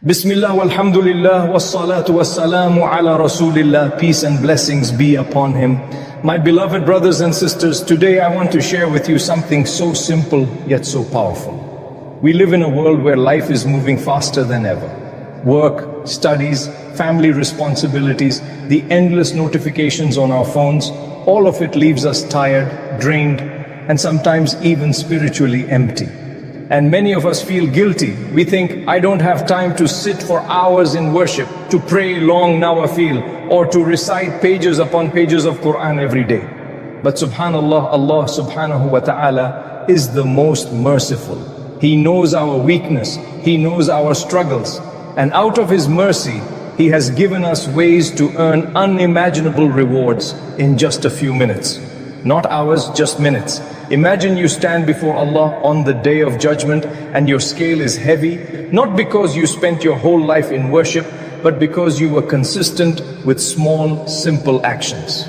Bismillah walhamdulillah wassalatu wassalamu ala rasulillah. Peace and blessings be upon him. My beloved brothers and sisters, today I want to share with you something so simple yet so powerful. We live in a world where life is moving faster than ever. Work, studies, family responsibilities, the endless notifications on our phones, all of it leaves us tired, drained, and sometimes even spiritually empty. And many of us feel guilty. We think, I don't have time to sit for hours in worship, to pray long nawafil, or to recite pages upon pages of Quran every day. But subhanallah, Allah subhanahu wa ta'ala is the most merciful. He knows our weakness, He knows our struggles, and out of His mercy, He has given us ways to earn unimaginable rewards in just a few minutes. Not hours, just minutes. Imagine you stand before Allah on the day of judgment and your scale is heavy, not because you spent your whole life in worship, but because you were consistent with small, simple actions.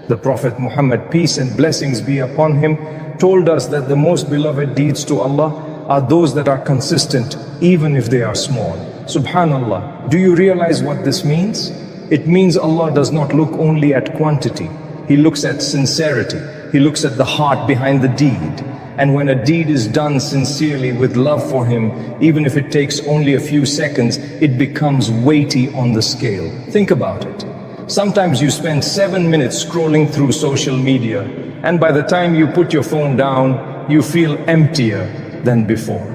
The Prophet Muhammad, peace and blessings be upon him, told us that the most beloved deeds to Allah are those that are consistent, even if they are small. Subhanallah, do you realize what this means? It means Allah does not look only at quantity. He looks at sincerity. He looks at the heart behind the deed. And when a deed is done sincerely with love for Him, even if it takes only a few seconds, it becomes weighty on the scale. Think about it. Sometimes you spend 7 minutes scrolling through social media, and by the time you put your phone down, you feel emptier than before.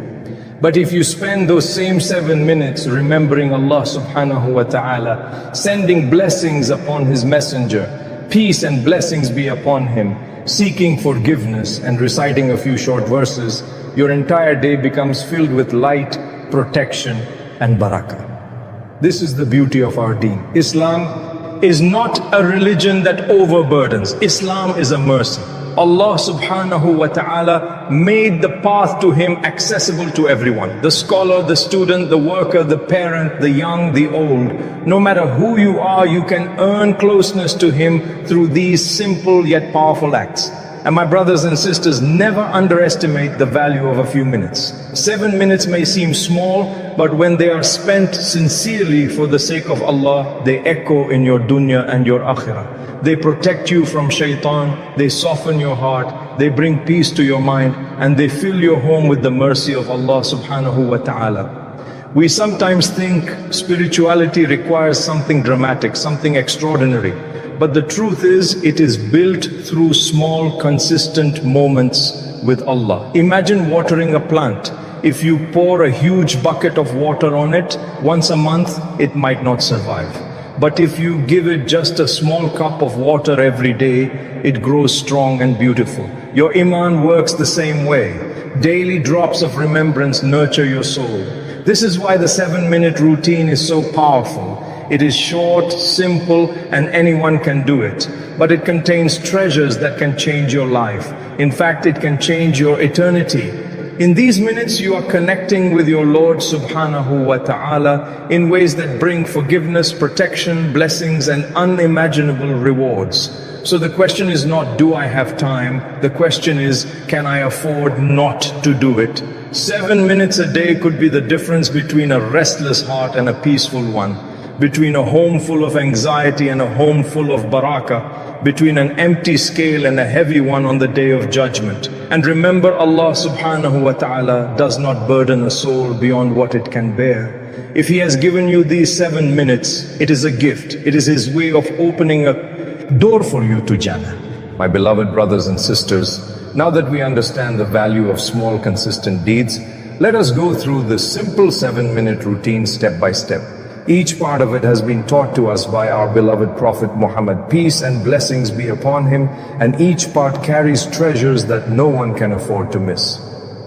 But if you spend those same 7 minutes remembering Allah subhanahu wa ta'ala, sending blessings upon His messenger, peace and blessings be upon him, seeking forgiveness and reciting a few short verses, your entire day becomes filled with light, protection and barakah. This is the beauty of our deen. Islam is not a religion that overburdens. Islam is a mercy. Allah subhanahu wa ta'ala made the path to Him accessible to everyone. The scholar, the student, the worker, the parent, the young, the old. No matter who you are, you can earn closeness to Him through these simple yet powerful acts. And my brothers and sisters, never underestimate the value of a few minutes. 7 minutes may seem small, but when they are spent sincerely for the sake of Allah, they echo in your dunya and your akhirah. They protect you from shaitan, they soften your heart, they bring peace to your mind, and they fill your home with the mercy of Allah subhanahu wa ta'ala. We sometimes think spirituality requires something dramatic, something extraordinary. But the truth is, it is built through small, consistent moments with Allah. Imagine watering a plant. If you pour a huge bucket of water on it once a month, it might not survive. But if you give it just a small cup of water every day, it grows strong and beautiful. Your iman works the same way. Daily drops of remembrance nurture your soul. This is why the 7-minute routine is so powerful. It is short, simple, and anyone can do it. But it contains treasures that can change your life. In fact, it can change your eternity. In these minutes, you are connecting with your Lord subhanahu wa ta'ala in ways that bring forgiveness, protection, blessings, and unimaginable rewards. So the question is not, do I have time? The question is, can I afford not to do it? 7 minutes a day could be the difference between a restless heart and a peaceful one, between a home full of anxiety and a home full of barakah, between an empty scale and a heavy one on the day of judgment. And remember, Allah subhanahu wa ta'ala does not burden a soul beyond what it can bear. If He has given you these 7 minutes, it is a gift. It is His way of opening a door for you to Jannah. My beloved brothers and sisters, now that we understand the value of small consistent deeds, let us go through this simple 7-minute routine step by step. Each part of it has been taught to us by our beloved Prophet Muhammad, peace and blessings be upon him, and each part carries treasures that no one can afford to miss.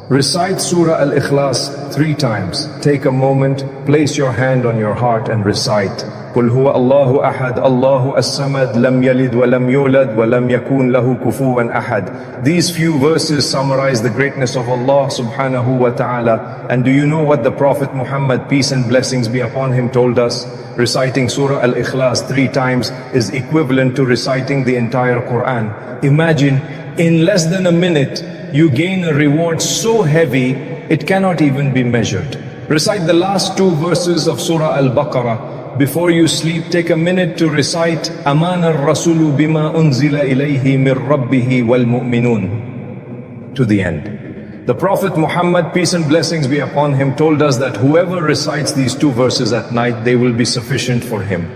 Recite Surah Al-Ikhlas 3 times. Take a moment, place your hand on your heart and recite. قل هو الله أحد الله الصمد لم يلد ولم يولد ولم يكن له كفوا أحد. These few verses summarize the greatness of Allah subhanahu wa ta'ala. And do you know what the Prophet Muhammad, peace and blessings be upon him, told us? Reciting Surah Al-Ikhlas 3 times is equivalent to reciting the entire Quran. Imagine, in less than a minute, you gain a reward so heavy, it cannot even be measured. Recite the last two verses of Surah Al-Baqarah. Before you sleep, take a minute to recite Amana ar-Rasulu bima unzila ilayhi min rabbihi wal mu'minun to the end. The Prophet Muhammad, peace and blessings be upon him, told us that whoever recites these two verses at night, they will be sufficient for him.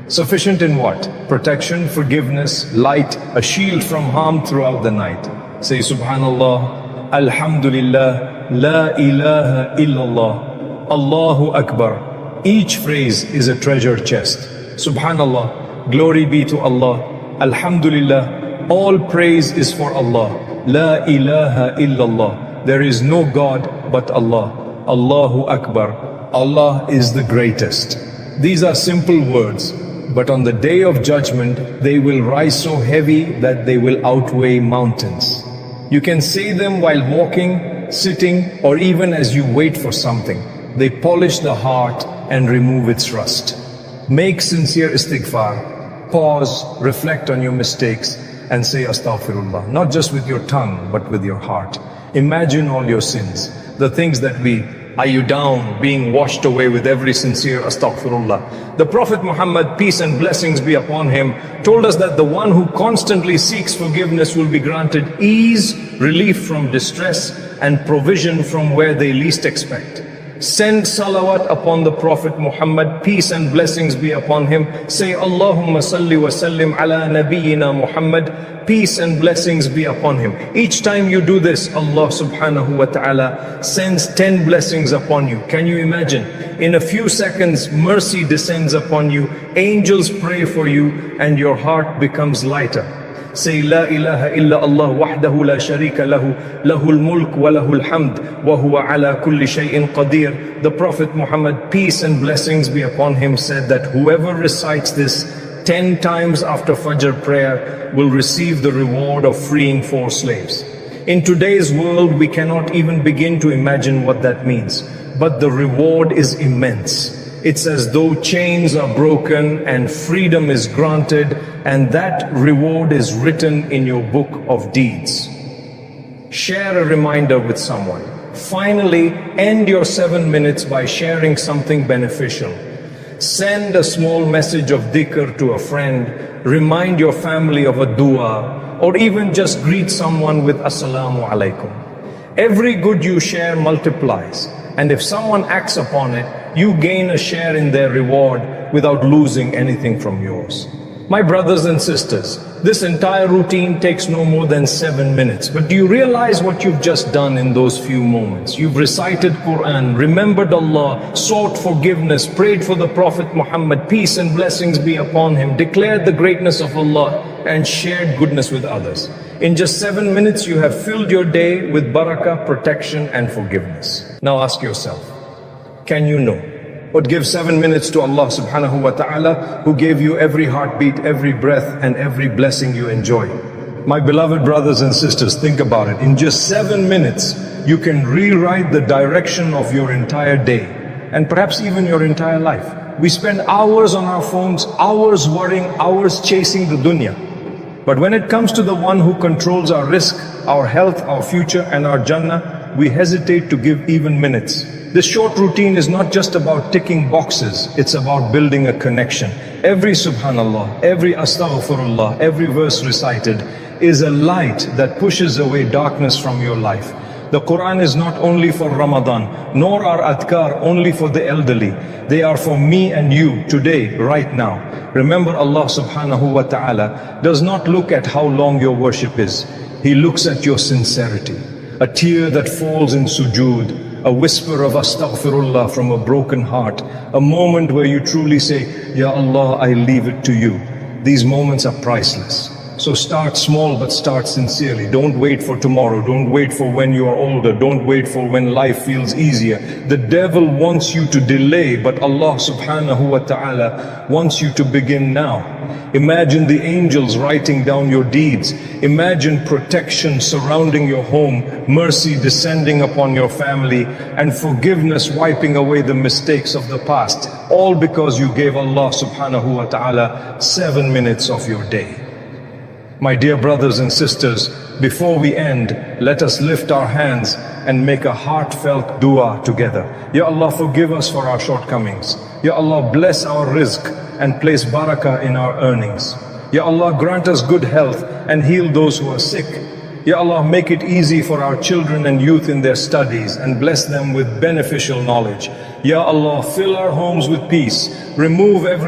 Sufficient in what? Protection, forgiveness, light, a shield from harm throughout the night. Say Subhanallah, Alhamdulillah, La ilaha illallah, Allahu Akbar. Each phrase is a treasure chest. Subhanallah, glory be to Allah. Alhamdulillah, all praise is for Allah. La ilaha illallah, there is no God but Allah. Allahu Akbar, Allah is the greatest. These are simple words, but on the day of judgment, they will rise so heavy that they will outweigh mountains. You can say them while walking, sitting, or even as you wait for something. They polish the heart and remove its rust. Make sincere istighfar. Pause, reflect on your mistakes, and say astaghfirullah. Not just with your tongue, but with your heart. Imagine all your sins, the things that are you down, being washed away with every sincere astaghfirullah. The Prophet Muhammad, peace and blessings be upon him, told us that the one who constantly seeks forgiveness will be granted ease, relief from distress, and provision from where they least expect. Send salawat upon the Prophet Muhammad, peace and blessings be upon him. Say Allahumma salli wa sallim ala nabiyyina Muhammad, peace and blessings be upon him. Each time you do this, Allah subhanahu wa ta'ala sends 10 blessings upon you. Can you imagine? In a few seconds, mercy descends upon you, angels pray for you, and your heart becomes lighter. Say La ilaha illa Allah wahdahu la sharika lahu, lahul mulk wa lahul hamd, wa huwa ala kulli shay'in qadir. The Prophet Muhammad, peace and blessings be upon him, said that whoever recites this 10 times after Fajr prayer will receive the reward of freeing 4 slaves. In today's world, we cannot even begin to imagine what that means. But the reward is immense. It's as though chains are broken and freedom is granted, and that reward is written in your book of deeds. Share a reminder with someone. Finally, end your 7 minutes by sharing something beneficial. Send a small message of dhikr to a friend, remind your family of a dua, or even just greet someone with Assalamu alaikum. Every good you share multiplies, and if someone acts upon it, you gain a share in their reward without losing anything from yours. My brothers and sisters, this entire routine takes no more than 7 minutes. But do you realize what you've just done in those few moments? You've recited Quran, remembered Allah, sought forgiveness, prayed for the Prophet Muhammad, peace and blessings be upon him, declared the greatness of Allah, and shared goodness with others. In just 7 minutes, you have filled your day with barakah, protection, and forgiveness. Now ask yourself, can you know what gives 7 minutes to Allah subhanahu wa ta'ala, who gave you every heartbeat, every breath, and every blessing you enjoy? My beloved brothers and sisters, think about it. In just 7 minutes, you can rewrite the direction of your entire day, and perhaps even your entire life. We spend hours on our phones, hours worrying, hours chasing the dunya. But when it comes to the one who controls our risk, our health, our future, and our Jannah, we hesitate to give even minutes. This short routine is not just about ticking boxes, it's about building a connection. Every subhanallah, every astaghfirullah, every verse recited is a light that pushes away darkness from your life. The Quran is not only for Ramadan, nor are adhkar only for the elderly. They are for me and you today, right now. Remember, Allah subhanahu wa ta'ala does not look at how long your worship is. He looks at your sincerity. A tear that falls in sujood, a whisper of astaghfirullah from a broken heart, a moment where you truly say, Ya Allah, I leave it to you. These moments are priceless. So start small, but start sincerely. Don't wait for tomorrow. Don't wait for when you are older. Don't wait for when life feels easier. The devil wants you to delay, but Allah subhanahu wa ta'ala wants you to begin now. Imagine the angels writing down your deeds. Imagine protection surrounding your home, mercy descending upon your family, and forgiveness wiping away the mistakes of the past. All because you gave Allah subhanahu wa ta'ala 7 minutes of your day. My dear brothers and sisters, before we end, let us lift our hands and make a heartfelt dua together. Ya Allah, forgive us for our shortcomings. Ya Allah, bless our rizq and place barakah in our earnings. Ya Allah, grant us good health and heal those who are sick. Ya Allah, make it easy for our children and youth in their studies and bless them with beneficial knowledge. Ya Allah, fill our homes with peace. Remove every